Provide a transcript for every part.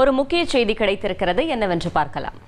ஒரு முக்கிய செய்தி கிடைத்திருக்கிறது, என்னவென்று பார்க்கலாம்.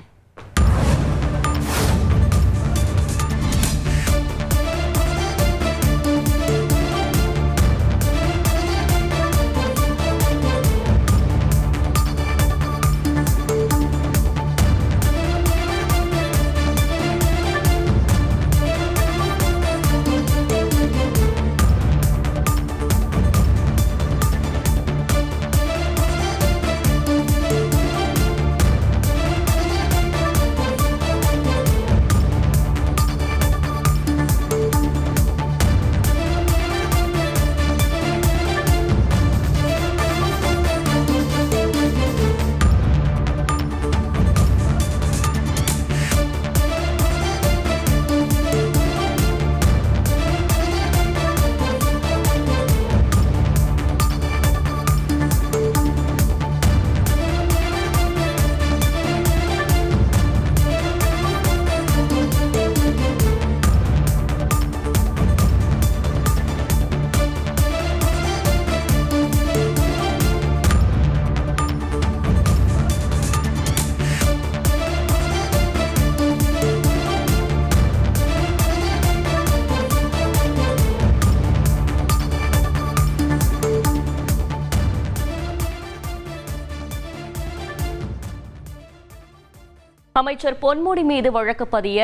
அமைச்சர் பொன்முடி மீது வழக்கு பதிய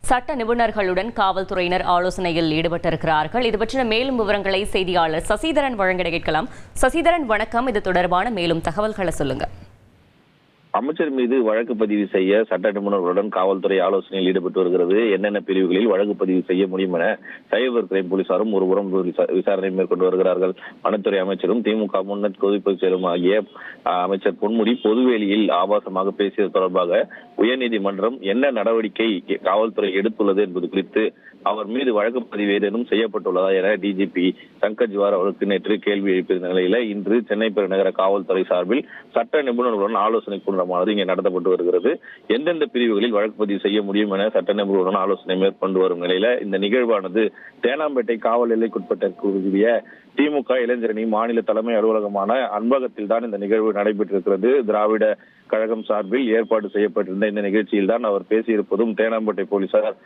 சட்ட நிபுணர்களுடன் காவல்துறையினர் ஆலோசனையில் ஈடுபட்டிருக்கிறார்கள். இது பற்றின மேலும் விவரங்களை செய்தியாளர் சசிதரன் வழங்கிட கேட்கலாம். சசிதரன், வணக்கம். இது தொடர்பான மேலும் தகவல்களை சொல்லுங்க. அமைச்சர் மீது வழக்கு பதிவு செய்ய சட்ட நிபுணர்களுடன் காவல்துறை ஆலோசனையில் ஈடுபட்டு வருகிறது. என்னென்ன பிரிவுகளில் வழக்கு பதிவு செய்ய முடியும் என சைபர் கிரைம் போலீசாரும் ஒருபுறம் விசாரணை மேற்கொண்டு வருகிறார்கள். வனத்துறை அமைச்சரும் திமுக முன்னாள் பொதுப்பொதுச் செயலரும் ஆகிய அமைச்சர் பொன்முடி பொதுவெளியில் ஆபாசமாக பேசியது தொடர்பாக உயர்நீதிமன்றம் என்ன நடவடிக்கை காவல்துறை எடுத்துள்ளது என்பது குறித்து அவர் மீது வழக்கு பதிவு ஏதேனும் செய்யப்பட்டுள்ளதா என டிஜிபி சங்கர் ஜிவார் அவருக்கு நேற்று கேள்வி எழுப்பிய நிலையில இன்று சென்னை பெருநகர காவல்துறை சார்பில் சட்ட நிபுணர்களுடன் ஆலோசனை கூட்டமானது இங்கே நடத்தப்பட்டு வருகிறது. எந்தெந்த பிரிவுகளில் வழக்கு பதிவு செய்ய முடியும் என சட்ட நிபுணர்களுடன் ஆலோசனை மேற்கொண்டு வரும் நிலையில இந்த நிகழ்வானது தேனாம்பேட்டை காவல் எல்லைக்குட்பட்ட திமுக இளைஞரணி மாநில தலைமை அலுவலகமான அன்பகத்தில் தான் இந்த நிகழ்வு நடைபெற்றிருக்கிறது. திராவிட கழகம் சார்பில் ஏற்பாடு செய்யப்பட்டிருந்த இந்த நிகழ்ச்சியில் தான் அவர் பேசியிருப்பதும் தேனாம்பேட்டை போலீசார்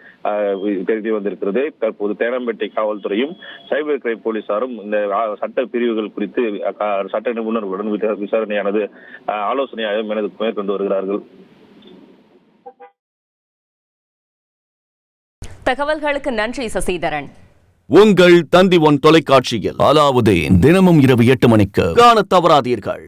தெரிந்து வந்திருக்கிறது. தற்போது தேனாம்பேட்டை காவல்துறையும் சைபர் கிரைம் போலீசாரும் இந்த சட்ட பிரிவுகள் குறித்து சட்ட நிபுணர்களுடன் விசாரணையானது ஆலோசனையாக மேற்கொண்டு வருகிறார்கள். தகவல்களுக்கு நன்றி சசிதரன். உங்கள் தந்தி ஒன் தொலைக்காட்சியில் அலாவுதீன் தினமும் இரவு 8 மணிக்கு காணத் தவறாதீர்கள்.